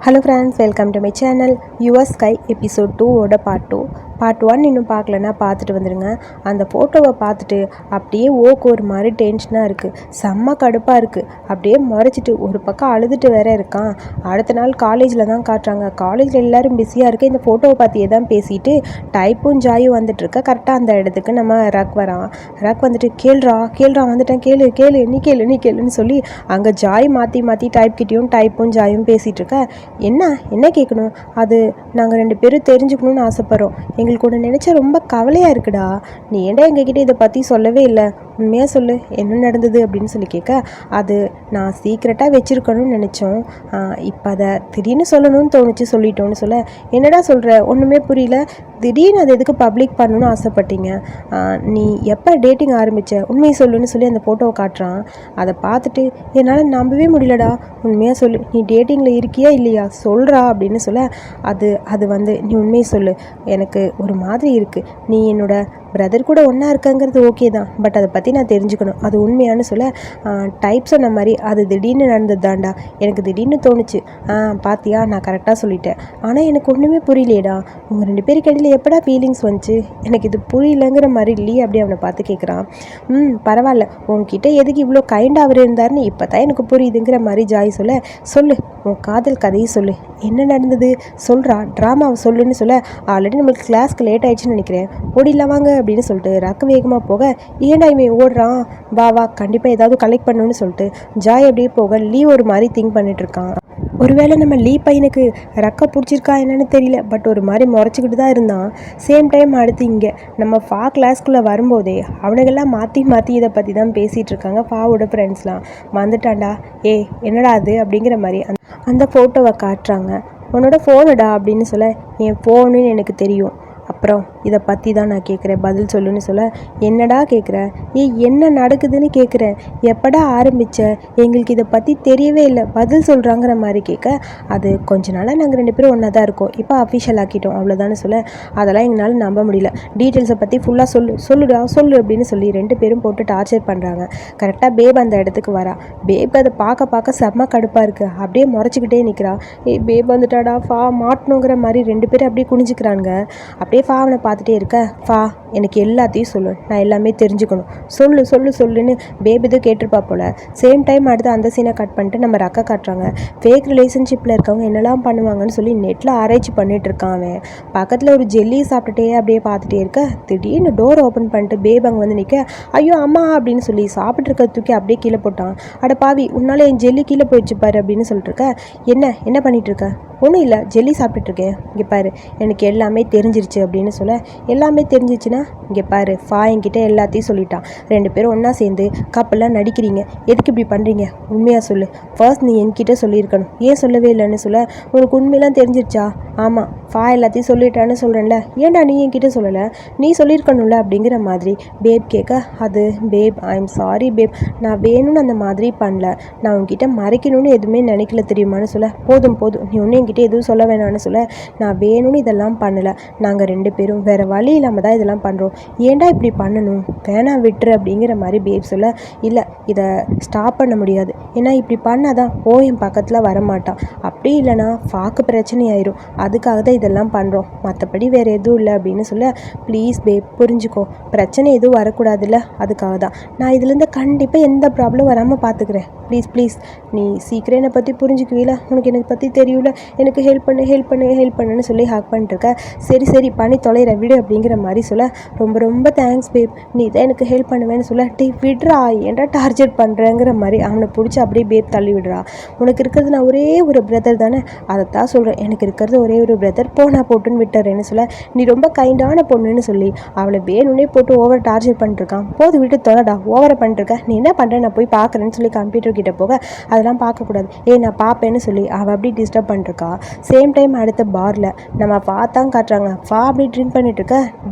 Hello friends, welcome to my channel. Your sky episode 2ஓட part 1 இன்னும் பார்க்கலன்னா பார்த்துட்டு வந்துடுங்க. அந்த ஃபோட்டோவை பார்த்துட்டு அப்படியே ஒரு மாதிரி டென்ஷனாக இருக்குது, செம்ம கடுப்பாக இருக்குது. அப்படியே முறைச்சிட்டு ஒரு பக்கம் அழுதுட்டு வேற இருக்கான். அடுத்த நாள் காலேஜில் தான் காட்டுறாங்க. காலேஜில் எல்லோரும் பிஸியாக இருக்குது. இந்த ஃபோட்டோவை பார்த்தியே தான் பேசிட்டு டைப்பும் ஜாயும் வந்துட்டுருக்க. கரெக்டாக அந்த இடத்துக்கு நம்ம ரக் வரான். ரக் வந்துட்டு கேள்றா வந்துட்டேன், கேளு நீ கேளுன்னு சொல்லி அங்கே ஜாய் மாற்றி டைப் கிட்டேயும் டைப்பும் ஜாயும் பேசிகிட்டு இருக்க. என்ன கேட்கணும்? அது நாங்கள் 2 பேரும் தெரிஞ்சுக்கணுன்னு ஆசைப்பட்றோம். எங்களுக்கு ஒன்று நினச்சா ரொம்ப கவலையாக இருக்குடா. நீ ஏன்டா எங்ககிட்ட இதை பற்றி சொல்லவே இல்லை? உண்மையாக சொல்லு, என்ன நடந்தது அப்படின்னு சொல்லி கேட்க, அது நான் சீக்ரெட்டாக வச்சுருக்கணும்னு நினச்சோம். இப்போ அதை திடீர்னு சொல்லணும்னு தோணுச்சு, சொல்லிட்டோன்னு சொல்ல. என்னடா சொல்கிற? ஒன்றுமே புரியல. திடீர்னு அதை எதுக்கு பப்ளிக் பண்ணணும்னு ஆசைப்பட்டீங்க? நீ எப்போ டேட்டிங் ஆரம்பித்த? உண்மையை சொல்லுன்னு சொல்லி அந்த ஃபோட்டோவை காட்டுறான். அதை பார்த்துட்டு என்னால் நம்பவே முடியலடா. உண்மையாக சொல்லு, நீ டேட்டிங்கில் இருக்கியா இல்லையா? சொல்கிறா அப்படின்னு சொல்ல, அது வந்து நீ உண்மையை சொல்லு, எனக்கு ஒரு மாதிரி இருக்குது. நீ என்னோட பிரதர் கூட ஒன்றா இருக்கங்கிறது ஓகே தான், பட் அதை பற்றி நான் தெரிஞ்சுக்கணும். அது உண்மையானு சொல்ல, டைப் சொன்ன மாதிரி அது திடீர்னு நடந்தது தான்டா. எனக்கு திடீர்னு தோணுச்சு. பாத்தியா, நான் கரெக்டாக சொல்லிட்டேன். ஆனால் எனக்கு ஒன்றுமே புரியலையேடா. உங்கள் 2 பேருக்கு இடையில எப்படா ஃபீலிங்ஸ் வந்துச்சு? எனக்கு இது புரியலங்கிற மாதிரி இல்லையே. அப்படி அவனை பார்த்து கேட்குறான். பரவாயில்ல, உன்கிட்ட எதுக்கு இவ்வளோ கைண்டாக அவர் இருந்தாருன்னு இப்போ தான் எனக்கு புரியுதுங்கிற மாதிரி ஜாய் சொல்ல. சொல்லு, உன் காதல் கதையை சொல்லு, என்ன நடந்தது சொல்கிறா, ட்ராமாவை சொல்லுன்னு சொல்ல. ஆல்ரெடி நம்மளுக்கு கிளாஸ்க்கு லேட் ஆயிடுச்சுன்னு நினைக்கிறேன், ஓடிடலாம் வாங்க அப்படின்னு சொல்லிட்டு ரக்கு வேகமாக போக, ஏன்டா இவன் ஓடுறான், வா கண்டிப்பாக ஏதாவது கலெக்ட் பண்ணணும்னு சொல்லிட்டு ஜாய் அப்படியே போக லீ ஒரு மாதிரி திங்க் பண்ணிட்டு இருக்கான். ஒருவேளை நம்ம லீ பையனுக்கு ரக்க பிடிச்சிருக்கா என்னன்னு தெரியல, பட் ஒரு மாதிரி முறைச்சிக்கிட்டு தான் இருந்தான். சேம் டைம் அடுத்து இங்கே நம்ம கிளாஸ்குள்ளே வரும்போதே அவனுங்கெல்லாம் மாற்றி இதை பற்றி தான் பேசிகிட்டு இருக்காங்க. ஃபாவோட ஃப்ரெண்ட்ஸ்லாம் வந்துட்டான்டா. என்னடா அது அப்படிங்கிற மாதிரி அந்த ஃபோட்டோவை காட்டுறாங்க. உன்னோட ஃபோனுடா அப்படின்னு சொல்ல, என் ஃபோனுன்னு எனக்கு தெரியும், அப்புறம் இதை பற்றி தான் நான் கேட்குறேன், பதில் சொல்லுன்னு சொல்ல. என்னடா கேட்குற? என்ன நடக்குதுன்னு கேட்குறேன். எப்படா ஆரம்பித்த? எங்களுக்கு இதை பற்றி தெரியவே இல்லை, பதில் சொல்கிறாங்கிற மாதிரி கேட்க, அது கொஞ்ச நாளாக நாங்கள் 2 பேரும் ஒன்றா தான் இருக்கோம், இப்போ அஃபிஷியல் ஆக்கிட்டோம் அவ்வளோதான்னு சொல்ல. அதெல்லாம் எங்களால் நம்ப முடியல, டீட்டெயில்ஸை பற்றி ஃபுல்லாக சொல்லு அப்படின்னு சொல்லி 2 பேரும் போட்டு டார்ச்சர் பண்ணுறாங்க. கரெக்டாக பேப் அந்த இடத்துக்கு வரா. பேப் அதை பார்க்க செம்ம கடுப்பாக இருக்குது. அப்படியே முறைச்சிக்கிட்டே நிற்கிறா. பேப் வந்துட்டாடா, மாட்டணுங்கிற மாதிரி 2 பேரும் அப்படியே குனிஞ்சிக்கிறாங்க. அப்படியே ஃபாவனை பார்த்துட்டே இருக்க, எனக்கு எல்லாத்தையும் சொல்லு, நான் எல்லாமே தெரிஞ்சுக்கணும், சொல்லுன்னு பேபி தான் கேட்டிருப்பா போல். சேம் டைம் அடுத்து அந்த சீனை கட் பண்ணிட்டு நம்ம ரக்கா காட்டுறாங்க. ஃபேக் ரிலேஷன்ஷிப்பில் இருக்கவங்க என்னெல்லாம் பண்ணுவாங்கன்னு சொல்லி நெட்டில் ஆராய்ச்சி பண்ணிட்டு இருக்கான் அவன். பக்கத்தில் ஒரு ஜெல்லி சாப்பிட்டுட்டே அப்படியே பார்த்துட்டே இருக்க, திடீர்னு டோர் ஓப்பன் பண்ணிட்டு பேபி அங்கே வந்து நிற்க, ஐயோ அம்மா அப்படின்னு சொல்லி சாப்பிட்டு இருக்க தூக்கி அப்படியே கீழே போட்டான். அட பாவி, உன்னால என் ஜெல்லி கீழே போயிடுச்சு பாரு அப்படின்னு சொல்லிட்டு இருக்க. என்ன பண்ணிட்டு இருக்க? ஒன்றும் இல்லை, ஜெல்லி சாப்பிட்டுட்ருக்கேன், இங்கே பாரு, எனக்கு எல்லாமே தெரிஞ்சிருச்சு அப்படின்னு சொல்ல. எல்லாமே தெரிஞ்சிச்சுன்னா இங்கே பாரு, என்கிட்ட எல்லாத்தையும் சொல்லிட்டான். 2 பேரும் ஒன்றா சேர்ந்து கப்பெல்லாம் நடிக்கிறீங்க, எதுக்கு இப்படி பண்ணுறீங்க? உண்மையாக சொல்லு. ஃபர்ஸ்ட் நீ என்கிட்ட சொல்லியிருக்கணும், ஏன் சொல்லவே இல்லைன்னு சொல்ல. உனக்கு உண்மையெல்லாம் தெரிஞ்சிருச்சா? ஆமாம், எல்லாத்தையும் சொல்லிட்டான்னு சொல்கிறேன்ல, ஏன்டா நீ என்கிட்ட சொல்லலை? நீ சொல்லியிருக்கணும்ல அப்படிங்கிற மாதிரி பேப் கேட்க, அது பேப், ஐ எம் சாரி பேப், நான் வேணும்னு அந்த மாதிரி பண்ணல, நான் உன்கிட்ட மறைக்கணும்னு எதுவுமே நினைக்கல தெரியுமான்னு சொல்ல. போதும் நீ ஒன்று என்கிட்ட எதுவும் சொல்ல வேணான்னு சொல்ல. நான் வேணும்னு இதெல்லாம் பண்ணலை, நாங்கள் 2 பேரும் வேறு வழி இல்லாமல் தான் இதெல்லாம் பண்ணுறோம், ஏன்டா இப்படி பண்ணணும், வேணாம் விட்டுரு அப்படிங்கிற மாதிரி பேப் சொல்ல. இல்லை, இதை ஸ்டாப் பண்ண முடியாது, ஏன்னா இப்படி பண்ணாதான் என் பக்கத்தில் வரமாட்டான், அப்படி இல்லைனா பிரச்சனை ஆயிரும், அதுக்காக தான் இதெல்லாம் பண்ணுறோம், மற்றபடி வேறு எதுவும் இல்லை அப்படின்னு சொல்ல. ப்ளீஸ் பேப் புரிஞ்சுக்கோ, பிரச்சனை எதுவும் வரக்கூடாதுல்ல, அதுக்காக தான் நான் இதுலேருந்து கண்டிப்பாக எந்த ப்ராப்ளம் வராமல் பார்த்துக்கிறேன், ப்ளீஸ் நீ சீக்கிரம் என்னை பற்றி புரிஞ்சுக்குவீல, உனக்கு எனக்கு பற்றி தெரியல, எனக்கு ஹெல்ப் பண்ணுன்னு சொல்லி ஹேக் பண்ணிட்டுருக்க. சரி பண்ணி தொலைகிற விடு அப்படிங்கிற மாதிரி சொல்ல. ரொம்ப தேங்க்ஸ் பேப், நீ தான் எனக்கு ஹெல்ப் பண்ணுவேன்னு சொல்ல. விடுறா, ஏன்டா டார்ச்சர் பண்ணுறேங்கிற மாதிரி அவனை பிடிச்சி அப்படியே பேப் தள்ளி விடுறா. உனக்கு இருக்கிறது நான் ஒரே ஒரு பிரதர் தானே, அதைத்தான் சொல்கிறேன், எனக்கு இருக்கிறது ஒரே ஒரு பிரதர், நான் போட்டுன்னு விட்டுறேன்னு சொல்ல. நீ ரொம்ப கைண்டான பொண்ணுன்னு சொல்லி அவளை வேணும்னே போட்டு ஓவர் டார்ச்சர் பண்ணிட்டுருக்கான். போது விட்டு தொலைடா, ஓவரை பண்ணிட்டுருக்க, நீ என்ன பண்ணுற, நான் போய் பார்க்குறேன்னு சொல்லி கம்ப்யூட்டர் கிட்ட போக, அதெல்லாம் பார்க்கக்கூடாது, நான் பார்ப்பேன்னு சொல்லி அவள் அப்படி டிஸ்டர்ப் பண்ணிட்டுருக்கா. சேம் டைம் அடுத்த பாரில் நம்ம தான் காட்டுறாங்க. அப்படி ட்ரிங்க் பண்ணிட்டு இருக்க.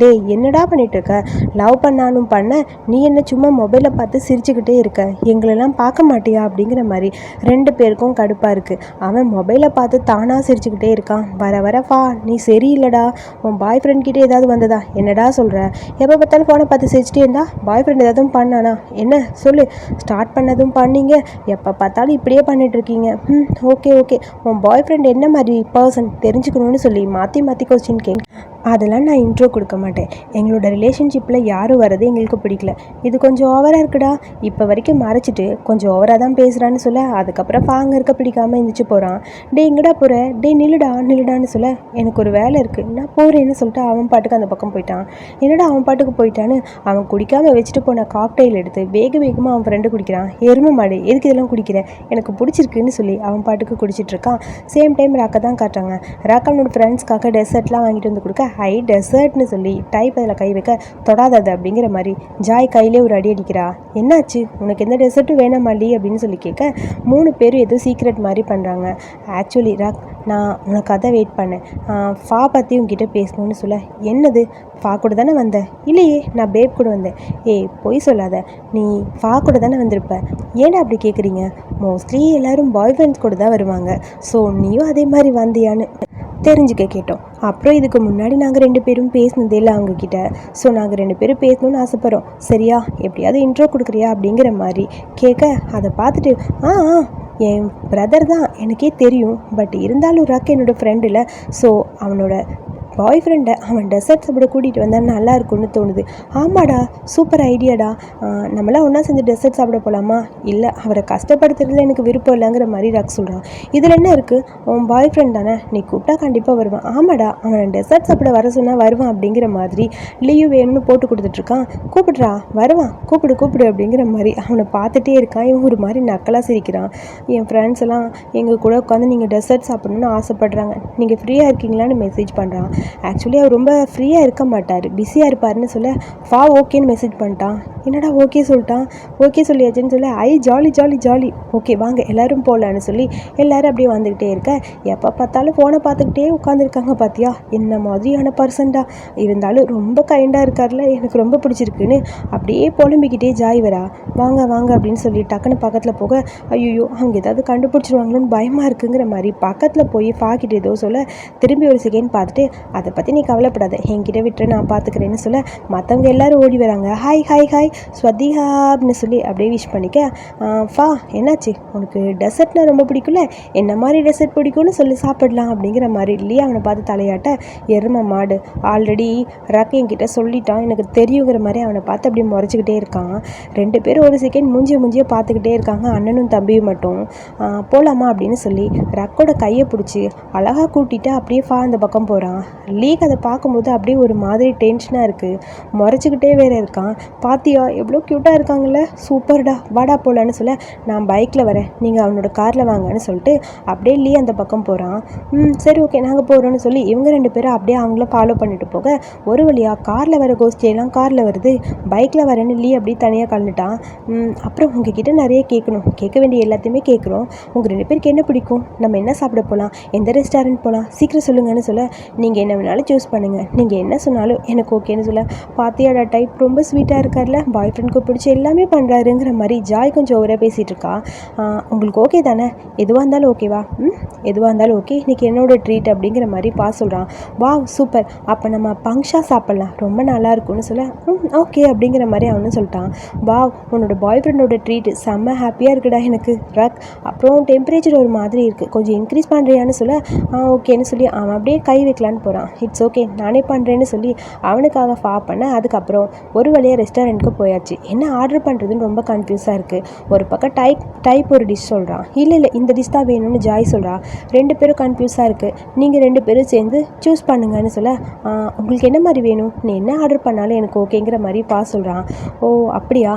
என்னடா என்னடா பண்ணிட்டு இருக்க? லவ் பண்ணாலும் பண்ண, நீ என்ன சும்மா மொபைலை பார்த்து சிரிச்சுக்கிட்டே இருக்க, எங்களெல்லாம் பார்க்க மாட்டியா அப்படிங்கிற மாதிரி 2 பேருக்கும் கடுப்பாக இருக்குது. அவன் மொபைலை பார்த்து தானாக சிரிச்சுக்கிட்டே இருக்கான். வர வர வா, நீ சரியில்லடா, உன் பாய் ஃப்ரெண்ட் கிட்டே ஏதாவது வந்ததா? என்னடா சொல்கிற? எப்போ பார்த்தாலும் ஃபோனை பார்த்து சிரிச்சிட்டே இருந்தா பாய் ஃப்ரெண்ட் ஏதாவது பண்ணானா? என்ன சொல்லு. ஸ்டார்ட் பண்ணதும் பண்ணீங்க, எப்போ பார்த்தாலும் இப்படியே பண்ணிகிட்ருக்கீங்க. ஓகே ஓகே, உன் பாய் ஃப்ரெண்ட் என்ன மாதிரி பர்சன் தெரிஞ்சுக்கணும்னு சொல்லி மாற்றி மாற்றி கொஸ்டின் கேட்க. அதெல்லாம் நான் இன்ட்ரோ கொடுக்க மாட்டேன். எங்களோட ரிலேஷன்ஷிப்பில் யாரும் வரது எங்களுக்கு பிடிக்கல. இது கொஞ்சம் ஓவராக இருக்குடா. இப்போ வரைக்கும் மறைச்சிட்டு கொஞ்சம் ஓவராக தான் பேசுகிறான்னு சொல்ல, அதுக்கப்புறம் அங்கே இருக்க பிடிக்காமல் இருந்துச்சு போகிறான். டே எங்கடா போகிற? டே நில்லுடான்னு சொல்ல, எனக்கு ஒரு வேலை இருக்குது, நான் போகிறேன்னு சொல்லிட்டு அவன் பாட்டுக்கு அந்த பக்கம் போயிட்டான். என்னடா அவன் பாட்டுக்கு போயிட்டான்னு அவன் குடிக்காமல் வச்சுட்டு போன காக்டெயில் எடுத்து வேகமாக அவன் ஃப்ரெண்டு குடிக்கிறான். எருமை மாடு, எதுக்கு இதெல்லாம் குடிக்கிறேன், எனக்கு பிடிச்சிருக்குன்னு சொல்லி அவன் பாட்டுக்கு குடிச்சிட்டு இருக்கான். சேம் டைம் ராக்கை தான் காட்டுறாங்க. ராக் அவனோட ஃப்ரெண்ட்ஸ்க்காக டெசர்ட்லாம் வாங்கிட்டு வந்து கொடுக்க, ஹை டெசர்ட்னு சொல்லி டைப் அதில் கை வைக்க, தொடாதது அப்படிங்கிற மாதிரி ஜாய் கையிலே ஒரு அடி அடிக்கிறா. என்னாச்சு, உனக்கு எந்த டெசர்ட்டும் வேணாமாலி அப்படின்னு சொல்லி கேட்க, 3 பேரும் ஏதோ சீக்ரெட் மாதிரி பண்ணுறாங்க. ஆக்சுவலி ராக், நான் உனக்கு அதை வெயிட் பண்ணேன், ஃபா பற்றி உங்ககிட்ட பேசணும்னு சொல்ல. என்னது, ஃபா கூட தானே வந்தேன்? இல்லையே, நான் பேப் கூட வந்தேன். ஏய் பொய் சொல்லாத, நீ ஃபா கூட தானே வந்திருப்ப, ஏன்னா அப்படி கேட்குறீங்க? மோஸ்ட்லி எல்லோரும் பாய் ஃப்ரெண்ட்ஸ் கூட தான் வருவாங்க, ஸோ நீயும் அதே மாதிரி வந்தியான்னு தெரிஞ்சுக்க கேட்டோம். அப்புறம் இதுக்கு முன்னாடி நாங்கள் 2 பேரும் பேசினதே இல்லை அவங்கக்கிட்ட, ஸோ நாங்கள் 2 பேரும் பேசணும்னு ஆசைப்பட்றோம், சரியா? எப்படியாவது இன்ட்ரோ கொடுக்குறியா அப்படிங்கிற மாதிரி கேட்க, அதை பார்த்துட்டு என் பிரதர் தான் எனக்கே தெரியும், பட் இருந்தாலும் ராக் என்னோடய ஃப்ரெண்டு இல்லை, ஸோ அவனோட பாய் ஃப்ரெண்டை அவன் டெசர்ட் சாப்பிட கூட்டிகிட்டு வந்தால் நல்லா இருக்கும்னு தோணுது. ஆமாடா, சூப்பர் ஐடியாடா, நம்மளாம் ஒன்றா செஞ்சு டெசர்ட் சாப்பிட போகலாமா? இல்லை, அவரை கஷ்டப்படுத்துறதுல எனக்கு விருப்பம் இல்லைங்கிற மாதிரி ராக் சொல்கிறான். இதில் என்ன இருக்குது, உன் பாய் ஃப்ரெண்ட் தானே, நீ கூப்பிட்டா கண்டிப்பாக வருவான். ஆமாடா, அவனை டெசர்ட் சாப்பிட வர சொன்னால் வருவான் அப்படிங்கிற மாதிரி லீவ் வேணும்னு போட்டு கொடுத்துட்ருக்கான். கூப்பிடுறா, வருவான், கூப்பிடு அப்படிங்கிற மாதிரி அவனை பார்த்துட்டே இருக்கான். இவன் ஒரு மாதிரி நக்கலாக சிரிக்கிறான். என் ஃப்ரெண்ட்ஸ் எல்லாம் எங்கள் கூட உட்காந்து நீங்கள் டெசர்ட் சாப்பிடணுன்னு ஆசைப்பட்றாங்க, நீங்கள் ஃப்ரீயாக இருக்கீங்களான்னு மெசேஜ் பண்ணுறான். ஆக்சுவலி அவர் ரொம்ப ஃப்ரீயாக இருக்க மாட்டார், பிஸியாக இருப்பார்னு சொல்ல, ஃபா ஓகேன்னு மெசேஜ் பண்ணிட்டான். என்னடா ஓகே சொல்லிட்டான்? ஓகே சொல்லியாச்சுன்னு சொல்ல, ஜாலி ஓகே வாங்க எல்லோரும் போகலான்னு சொல்லி எல்லோரும் அப்படியே வந்துக்கிட்டே இருக்க, எப்போ பார்த்தாலும் ஃபோனை பார்த்துக்கிட்டே உட்காந்துருக்காங்க. பார்த்தியா, என்ன மாதிரியான பர்சன்டா, இருந்தாலும் ரொம்ப கைண்டாக இருக்கார்ல, எனக்கு ரொம்ப பிடிச்சிருக்குன்னு அப்படியே புலம்பிக்கிட்டே ஜாய் வரா. வாங்க அப்படின்னு சொல்லி டக்குன்னு பக்கத்தில் போக, ஐயோ அவங்க ஏதாவது கண்டுபிடிச்சிருவாங்களோன்னு பயமாக இருக்குங்கிற மாதிரி பக்கத்தில் போய் ஃபாக்கிட்டு ஏதோ சொல்ல, திரும்பி ஒரு செகண்ட் பார்த்துட்டு, அதை பற்றி நீ கவலைப்படாத, என்கிட்ட விட்டு நான் பார்த்துக்கிறேன்னு சொல்ல, மற்றவங்க எல்லோரும் ஓடி வராங்க. ஹாய் ஸ்வதிஹாப்னு சொல்லி அப்படியே விஷ் பண்ணிக்க, ஃபா என்னாச்சு, உனக்கு டெசர்ட்னா ரொம்ப பிடிக்கும்ல, என்ன மாதிரி டெசர்ட் பிடிக்கும்னு சொல்லி சாப்பிடலாம் அப்படிங்கிற மாதிரி இல்லையா அவனை பார்த்து தலையாட்ட. எருமை மாடு, ஆல்ரெடி ராக் என்கிட்ட சொல்லிட்டான், எனக்கு தெரியுங்கிற மாதிரி அவனை பார்த்து அப்படியே முறைச்சிக்கிட்டே இருக்கான். 2 பேரும் ஒரு செகண்ட் மூஞ்சியை பார்த்துக்கிட்டே இருக்காங்க, அண்ணனும் தம்பியும் மட்டும். போகலாமா அப்படின்னு சொல்லி ரக்கோட கையை பிடிச்சி அழகாக கூட்டிகிட்டு அப்படியே ஃபா அந்த பக்கம் போகிறான். லீக் அதை பார்க்கும்போது அப்படியே ஒரு மாதிரி டென்ஷனாக இருக்குது, முறைச்சிக்கிட்டே வேறு இருக்கான். பாத்தியா எவ்வளோ க்யூட்டாக இருக்காங்கல்ல, சூப்பர்டா, வாடா போகலான்னு சொல்ல, நான் பைக்கில் வரேன், நீங்கள் அவனோட காரில் வாங்கன்னு சொல்லிட்டு அப்படியே லீ அந்த பக்கம் போகிறான். சரி ஓகே நாங்கள் போகிறோன்னு சொல்லி இவங்க 2 பேரும் அப்படியே அவங்கள ஃபாலோ பண்ணிட்டு போக, ஒரு வழியாக காரில் வர கோஷ்டியெல்லாம் காரில் வருது, பைக்கில் வரேன்னு லீ அப்படியே தனியாக கலந்துட்டான். அப்புறம் உங்ககிட்ட நிறைய கேட்க வேண்டிய எல்லாத்தையுமே கேட்குறோம், உங்கள் 2 பேருக்கு என்ன பிடிக்கும், நம்ம என்ன சாப்பிட போகலாம், எந்த ரெஸ்டாரண்ட் போகலாம், சீக்கிரம் சொல்லுங்கன்னு சொல்ல, நீங்கள் என்ன வேணாலும் சூஸ் பண்ணுங்கள், நீங்கள் என்ன சொன்னாலும் எனக்கு ஓகேன்னு சொல்ல, பாத்தியாடா டைப் ரொம்ப ஸ்வீட்டாக இருக்கார்ல, பாய் ஃப்ரெண்டுக்கு பிடிச்ச எல்லாமே பண்ணுறாருங்கிற மாதிரி ஜாய் கொஞ்சம் ஓவராக பேசிகிட்டு இருக்கா. உங்களுக்கு ஓகே தானே, எதுவாக இருந்தாலும் ஓகேவா? எதுவாக இருந்தாலும் ஓகே, இன்றைக்கி என்னோட ட்ரீட் அப்படிங்கிற மாதிரி சொல்கிறான். வா சூப்பர், அப்போ நம்ம பங்க்ஷா சாப்பிட்லாம், ரொம்ப நல்லா இருக்கும்னு சொல்ல, ஓகே அப்படிங்கிற மாதிரி அவனு சொல்லிட்டான். வா, உன்னோட பாய் ஃப்ரெண்டோட ட்ரீட்டு செம்ம ஹாப்பியாக இருக்குடா எனக்கு ராக், அப்புறம் டெம்பரேச்சர் ஒரு மாதிரி இருக்குது, கொஞ்சம் இன்க்ரீஸ் பண்ணுறியான்னு சொல்ல, ஓகேன்னு சொல்லி அவன் அப்படியே கை வைக்கலான்னு போகிறான். இட்ஸ் ஓகே நானே பண்ணுறேன்னு சொல்லி அவனுக்காக ஃபா பண்ண. அதுக்கப்புறம் ஒரு வழியாக ரெஸ்டாரண்ட்டுக்கு போயாச்சு. என்ன ஆர்டர் பண்ணுறதுன்னு ரொம்ப கன்ஃபியூஸாக இருக்குது. ஒரு பக்கம் டைப் ஒரு டிஷ் சொல்கிறான், இல்லை இந்த டிஷ் தான் வேணும்னு ஜாய் சொல்கிறான். 2 பேரும் கன்ஃபியூஸாக இருக்குது. நீங்கள் 2 பேரும் சேர்ந்து சூஸ் பண்ணுங்கன்னு சொல்ல, உங்களுக்கு என்ன மாதிரி வேணும், நீ என்ன ஆர்டர் பண்ணாலும் எனக்கு ஓகேங்கிற மாதிரி சொல்கிறான். ஓ அப்படியா,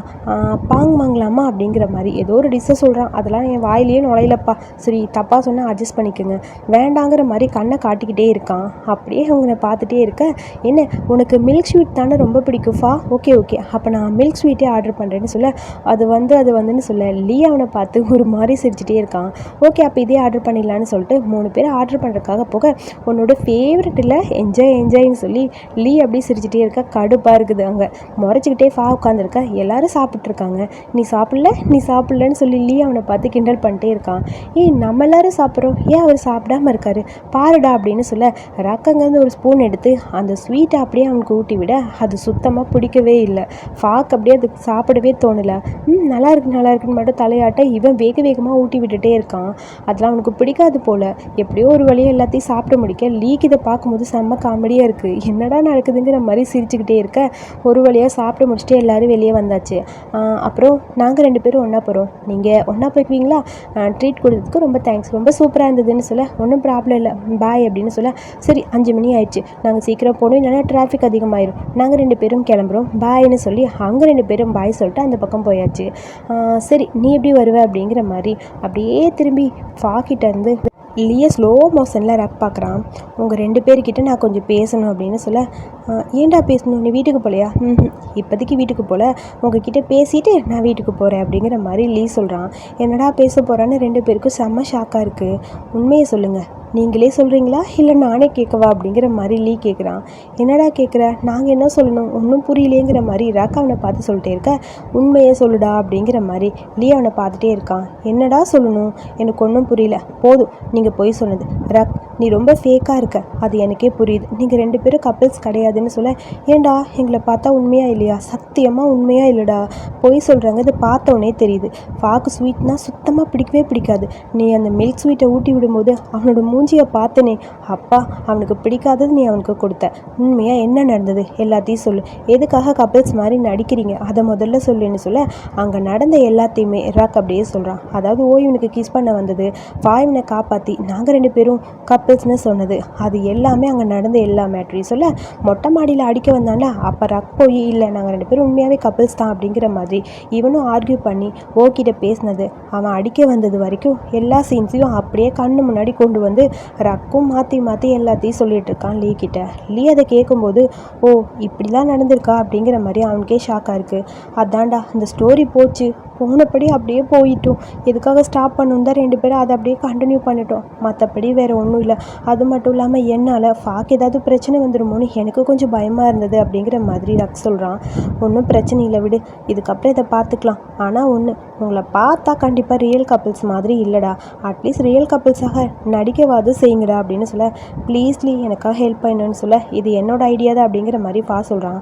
பாங் வாங்கலாமா அப்படிங்கிற மாதிரி ஏதோ ஒரு டிஷ்ஷை சொல்கிறான். அதெல்லாம் என் வாயிலேயே நுழையிலப்பா, சரி தப்பாக சொன்னால் அட்ஜஸ்ட் பண்ணிக்கோங்க, வேண்டாங்கிற மாதிரி கண்ணை காட்டிக்கிட்டே இருக்கான். அப்படி அப்படியே அவங்கள பார்த்துட்டே இருக்க, என்ன உனக்கு மில்க் ஸ்வீட் தானே ரொம்ப பிடிக்கும்ஃபா, ஓகே ஓகே அப்போ நான் மில்க் ஸ்வீட்டே ஆர்டர் பண்ணுறேன்னு சொல்ல, அது வந்துன்னு சொல்ல லீ அவனை பார்த்து ஒரு மாதிரி சிரிச்சிட்டே இருக்கான். ஓகே அப்போ இதே ஆர்டர் பண்ணிடலான்னு சொல்லிட்டு 3 பேர் ஆர்டர் பண்ணுறதுக்காக போக, உன்னோட ஃபேவரெட் இல்லை என்ஜாய் என்ஜாய்ன்னு சொல்லி லீ அப்படியே சிரிச்சிட்டே இருக்க. கடுப்பாக இருக்குது. அங்கே முறைச்சிக்கிட்டே ஃபா உட்காந்துருக்க. எல்லாரும் சாப்பிட்ருக்காங்க, நீ சாப்பிட்லன்னு சொல்லி லீ அவனை பார்த்து கிண்டல் பண்ணிட்டே இருக்கான். ஏய் நம்ம எல்லாரும் சாப்பிட்றோம், ஏன் அவர் சாப்பிடாம இருக்காரு பாருடா அப்படின்னு சொல்ல, ரக்கங்கேருந்து ஒரு ஸ்பூன் எடுத்து அந்த ஸ்வீட்டை அப்படியே அவனுக்கு ஊட்டி விட அது சுத்தமாக பிடிக்கவே இல்லை. ஃபாக்கு அப்படியே அதுக்கு சாப்பிடவே தோணலை. நல்லா இருக்குன்னு மட்டும் தலையாட்ட இவன் வேக வேகமாக ஊட்டி விட்டுட்டே இருக்கான். அதெல்லாம் அவனுக்கு பிடிக்காது போல். எப்படியோ ஒரு வழியாக எல்லாத்தையும் சாப்பிட முடிக்க லீக் இதை பார்க்கும்போது செம்ம காமெடியாக இருக்குது. என்னடா நடக்குதுங்கிற மாதிரி சிரிச்சுக்கிட்டே இருக்க, ஒரு வழியாக சாப்பிட முடிச்சுட்டு எல்லோரும் வெளியே வந்தாச்சு. அப்புறம் நாங்கள் 2 பேரும் ஒன்றா போகிறோம், நீங்கள் ஒன்றா போய்க்குவீங்களா, ட்ரீட் கொடுத்ததுக்கு ரொம்ப தேங்க்ஸ், ரொம்ப சூப்பராக இருந்ததுன்னு சொல்ல, ஒன்றும் ப்ராப்ளம் இல்லை பாய் அப்படின்னு சொல்ல, சரி 5 மணி ஆயிடுச்சு, நாங்கள் சீக்கிரம் போகணும், இல்லைன்னா டிராஃபிக் அதிகமாயிரும், நாங்கள் 2 பேரும் கிளம்புறோம் பாய்ன்னு சொல்லி அவங்க 2 பேரும் பாய் சொல்லிட்டு அந்த பக்கம் போயாச்சு. சரி நீ எப்படி வருவ அப்படிங்கிற மாதிரி அப்படியே திரும்பி ஃபாக்கிட்ட இருந்து லியே ஸ்லோ மோஷனில் ரக் பார்க்குறான். உங்கள் 2 பேர்கிட்ட நான் கொஞ்சம் பேசணும் அப்படின்னு சொல்ல, ஏன்டா பேசணும், நீ வீட்டுக்கு போகலையா, இப்போதைக்கு வீட்டுக்கு போகல, உங்ககிட்ட பேசிட்டு நான் வீட்டுக்கு போகிறேன் அப்படிங்கிற மாதிரி லீ சொல்கிறான். என்னடா பேச போகிறான்னு 2 பேருக்கும் செம்ம ஷாக்காக இருக்குது. உண்மையை சொல்லுங்கள், நீங்களே சொல்கிறீங்களா இல்லை நானே கேட்கவா அப்படிங்கிற மாதிரி லீ கேட்குறான். என்னடா கேட்குற, நாங்கள் என்ன சொல்லணும் ஒன்றும் புரியலேங்கிற மாதிரி ரக் அவனை பார்த்து சொல்லிட்டே இருக்க. உண்மையை சொல்லுடா அப்படிங்கிற மாதிரி லீ அவனை பார்த்துட்டே இருக்கான். என்னடா சொல்லணும், எனக்கு ஒன்றும் புரியல, போதும் நீங்கள் போய் சொன்னது. ரக் நீ ரொம்ப ஃபேக்காக இருக்க, அது எனக்கே புரியுது, நீங்கள் 2 பேரும் கப்பிள்ஸ் கிடையாதுன்னு சொல்ல, ஏண்டா எங்களை பார்த்தா உண்மையாக இல்லையா, சத்தியமாக உண்மையாக இல்லைடா, பொய் சொல்கிறாங்க, இது பார்த்தோன்னே தெரியுது. ஃபாக்கு ஸ்வீட்னா சுத்தமாக பிடிக்கவே பிடிக்காது, நீ அந்த மில்க் ஸ்வீட்டை ஊட்டி விடும்போது அவனோட மூஞ்சியை பார்த்தனே, அப்பா அவனுக்கு பிடிக்காதது நீ அவனுக்கு கொடுத்த, உண்மையாக என்ன நடந்தது எல்லாத்தையும் சொல்லு, எதுக்காக கப்பிள்ஸ் மாதிரி நடிக்கிறீங்க அதை முதல்ல சொல்லுன்னு சொல்ல, அங்கே நடந்த எல்லாத்தையுமே ரக் அப்படியே சொல்கிறான். அதாவது இவனுக்கு கிஸ் பண்ண வந்தது, இவனை காப்பாற்றி நாங்கள் 2 பேரும் கப்பிள்ஸ்னு சொன்னது, அது எல்லாமே அங்கே நடந்த எல்லா மேட்ரையும் சொல்ல, மொட்டை மாடியில் அடிக்க வந்தான்ல அப்போ ரக் போய் இல்லை நாங்கள் 2 பேரும் உண்மையாகவே கப்பிள்ஸ் தான் அப்படிங்கிற மாதிரி இவனும் ஆர்கியூ பண்ணி ஓகிட்ட பேசினது, அவன் அடிக்க வந்தது வரைக்கும் எல்லா சீன்ஸையும் அப்படியே கண்ணு முன்னாடி கொண்டு வந்து ரக்கும் மாற்றி மாற்றி எல்லாத்தையும் சொல்லிட்டு இருக்கான் லீ கிட்ட. லீ அதை கேட்கும்போது ஓ இப்படிலாம் நடந்திருக்கா அப்படிங்கிற மாதிரி அவனுக்கே ஷாக்காக இருக்குது. அதான்டா இந்த ஸ்டோரி போச்சு, போனபடி அப்படியே போயிட்டோம், எதுக்காக ஸ்டாப் பண்ணணும் தான் 2 பேரும் அதை அப்படியே கண்டினியூ பண்ணிட்டோம், மற்றபடி வேறு ஒன்றும் இல்லை. அது மட்டும் இல்லாமல் என்னால் ஃபாக்கு ஏதாவது பிரச்சனை வந்துடுமோன்னு எனக்கு கொஞ்சம் பயமாக இருந்தது அப்படிங்கிற மாதிரி ரக் சொல்கிறான். ஒன்றும் பிரச்சனை இல்லை விடு, இதுக்கப்புறம் இதை பார்த்துக்கலாம். ஆனால் ஒன்று, உங்களை பார்த்தா கண்டிப்பாக ரியல் கப்பிள்ஸ் மாதிரி இல்லைடா, அட்லீஸ்ட் ரியல் கப்பிள்ஸாக நடிக்கவாது செய்யுங்கடா அப்படின்னு சொல்ல, ப்ளீஸ்லி எனக்காக ஹெல்ப் பண்ணணும்னு சொல்ல, இது என்னோட ஐடியா தான் அப்படிங்கிற மாதிரி சொல்கிறான்.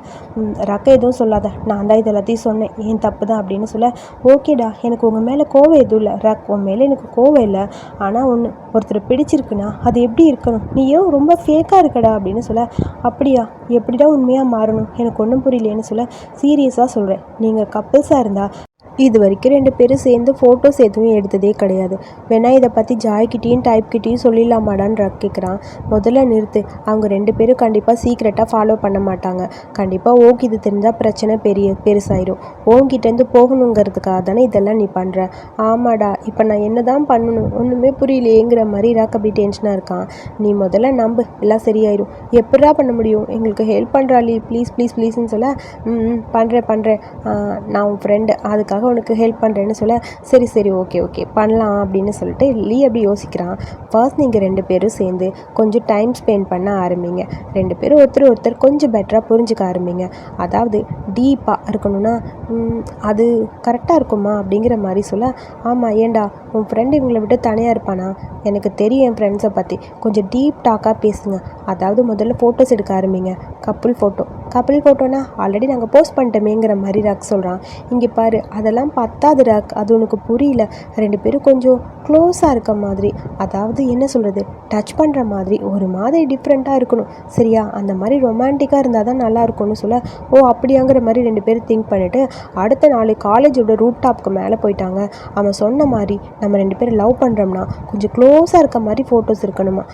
ரக்க எதுவும் சொல்லாத, நான் தான் இது எல்லாத்தையும் சொன்னேன், ஏன் தப்பு தான் அப்படின்னு சொல்ல, ஓகேடா எனக்கு உங்கள் மேலே கோவம் எதுவும் இல்லை ரக், உன் மேலே எனக்கு கோவம் இல்லை, ஆனால் ஒன்று, ஒருத்தர் பிடிச்சிருக்குன்னா அது எப்படி இருக்கணும், நீ ஏன் ரொம்ப ஃபேக்காக இருக்கடா அப்படின்னு சொல்ல, அப்படியா எப்படிடா உண்மையாக மாறணும் எனக்கு ஒன்றும் புரியலேன்னு சொல்ல, சீரியஸாக சொல்கிறேன், நீங்கள் கப்பிள்ஸாக இருந்தால் இது வரைக்கும் 2 பேரும் சேர்ந்து ஃபோட்டோஸ் எதுவும் எடுத்ததே கிடையாது, வேணா இதை பற்றி ஜாய்கிட்டையும் டைப்கிட்டையும் சொல்லிடலாமாடான்னு ரக் கேட்குறான். முதல்ல நிறுத்து, அவங்க 2 பேரும் கண்டிப்பாக சீக்ரெட்டாக ஃபாலோ பண்ண மாட்டாங்க, கண்டிப்பாக ஓகே இது தெரிஞ்சால் பிரச்சனை பெருசாயிடும், ஓங்கிட்டேருந்து போகணுங்கிறதுக்காக தானே இதெல்லாம் நீ பண்ணுற. ஆமாடா இப்போ நான் என்ன தான் பண்ணணும் ஒன்றுமே புரியலையேங்கிற மாதிரி ரக் அப்படி டென்ஷனாக இருக்கான். நீ முதல்ல நம்பு எல்லாம் சரியாயிடும், எப்படா பண்ண முடியும், எங்களுக்கு ஹெல்ப் பண்ணுறாளி ப்ளீஸ் ப்ளீஸ் ப்ளீஸ்ன்னு சொல்ல, பண்ணுறேன் நான் உன் ஃப்ரெண்டு அதுக்காக உனக்கு ஹெல்ப் பண்ணுறேன்னு சொல்ல, சரி ஓகே பண்ணலாம் அப்படின்னு சொல்லிட்டு லீ அப்படி யோசிக்கிறான். ஃபர்ஸ்ட் நீங்கள் 2 பேரும் சேர்ந்து கொஞ்சம் டைம் ஸ்பெண்ட் பண்ண ஆரம்பிங்க, 2 பேரும் ஒருத்தர் கொஞ்சம் பெட்டராக புரிஞ்சுக்க ஆரம்பிங்க, அதாவது டீப்பாக இருக்கணும்னா அது கரெக்டாக இருக்குமா அப்படிங்கிற மாதிரி சொல்ல, ஆமாம் ஏண்டா உன் ஃப்ரெண்டு இவங்களை விட்டு தனியாக இருப்பானா, எனக்கு தெரியும் என் ஃப்ரெண்ட்ஸை பற்றி, கொஞ்சம் டீப் டாக்காக பேசுங்க, அதாவது முதல்ல ஃபோட்டோஸ் எடுக்க ஆரம்பிங்க, கப்புள் ஃபோட்டோனா ஆல்ரெடி நாங்கள் போஸ்ட் பண்ணிட்டோமேங்கிற மாதிரி ரக் சொல்கிறான். இங்கே பாரு அதெல்லாம் பத்தாது ரக், அது உனக்கு புரியல, 2 பேரும் கொஞ்சம் க்ளோஸாக இருக்க மாதிரி, அதாவது என்ன சொல்கிறது டச் பண்ணுற மாதிரி ஒரு மாதிரி டிஃப்ரெண்ட்டாக இருக்கணும் சரியா, அந்த மாதிரி ரொமான்டிக்காக இருந்தால் தான் நல்லா இருக்கும்னு சொல்ல, அப்படியாங்கிற மாதிரி 2 பேரும் திங்க் பண்ணிவிட்டு அடுத்த நாள் காலேஜோட ரூட் டாப்க்கு மேலே போயிட்டாங்க. அவன் சொன்ன மாதிரி நம்ம 2 பேரும் லவ் பண்ணுறோம்னா கொஞ்சம் க்ளோஸாக இருக்க மாதிரி ஃபோட்டோஸ் இருக்கணுமா.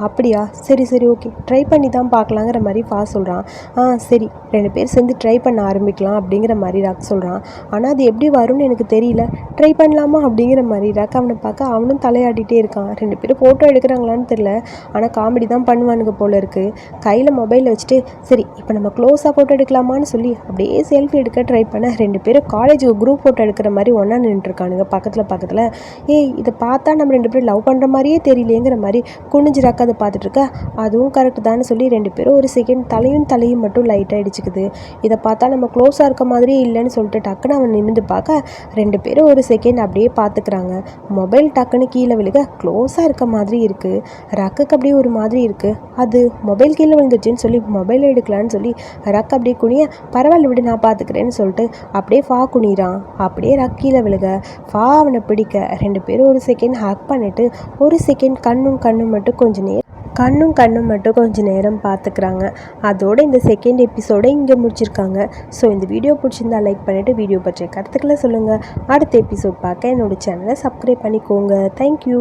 அப்படியா சரி ஓகே ட்ரை பண்ணி தான் பார்க்கலாங்கிற மாதிரி சொல்கிறான். சரி 2 பேர் சேர்ந்து ட்ரை பண்ண ஆரம்பிக்கலாம் அப்படிங்கிற மாதிரி ரக் சொல்கிறான். ஆனால் அது எப்படி எப்படி வரும்னு எனக்கு தெரியல, ட்ரை பண்ணலாமா அப்படிங்கிற மாதிரி ரக் அவனை பார்க்க அவனும் தலையாடிட்டே இருக்கான். 2 பேரும் ஃபோட்டோ எடுக்கிறாங்களான்னு தெரில, ஆனால் காமெடி தான் பண்ணுவானுங்க போல இருக்குது. கையில் மொபைலில் வச்சுட்டு சரி இப்போ நம்ம க்ளோஸாக ஃபோட்டோ எடுக்கலாமான்னு சொல்லி அப்படியே செல்ஃபி எடுக்க ட்ரை பண்ண 2 பேரும் காலேஜுக்கு குரூப் ஃபோட்டோ எடுக்கிற மாதிரி ஒன்றா நின்றுருக்கானுங்க பக்கத்தில். ஏய் இதை பார்த்தா நம்ம 2 பேரும் லவ் பண்ணுற மாதிரியே தெரியலேங்கிற மாதிரி குனிஞ்சு ரக்க அதை பார்த்துட்டு இருக்க. அதுவும் கரெக்டு தான்னு சொல்லி 2 பேரும் ஒரு செகண்ட் தலையும் மட்டும் லைட்டாக அடிச்சுக்குது. இதை பார்த்தா நம்ம க்ளோஸாக இருக்க மாதிரியே இல்லைன்னு சொல்லிட்டு டக்குன்னு அவன் நிமிந்து பார்க்க 2 பேரும் ஒரு செகண்ட் அப்படியே பார்த்துக்கிறாங்க. மொபைல் டக்குன்னு கீழே விழுக க்ளோஸாக இருக்க மாதிரி இருக்குது. ரக்குக்கு அப்படியே ஒரு மாதிரி இருக்குது. அது மொபைல் கீழே விழுந்துச்சுன்னு சொல்லி மொபைல் எடுக்கலான்னு சொல்லி ரக் அப்படியே குனிய பரவாயில்ல விடு நான் பார்த்துக்கிறேன்னு சொல்லிட்டு அப்படியே ஃபா குனிறான். அப்படியே ரக் கீழே விழுக ஃபா அவனை பிடிக்க 2 பேரும் ஒரு செகண்ட் ஹக் பண்ணிட்டு ஒரு செகண்ட் கண்ணும் மட்டும் கொஞ்ச நேரம் பார்த்துக்கிறாங்க. அதோட இந்த செகண்ட் எபிசோட இங்கே முடிச்சிருக்காங்க. ஸோ இந்த வீடியோ பிடிச்சிருந்தா லைக் பண்ணிவிட்டு வீடியோ பற்றிய கருத்துக்களை சொல்லுங்கள். அடுத்த எபிசோட் பார்க்க என்னோடய சேனலை சப்ஸ்கிரைப் பண்ணிக்கோங்க. தேங்க்யூ.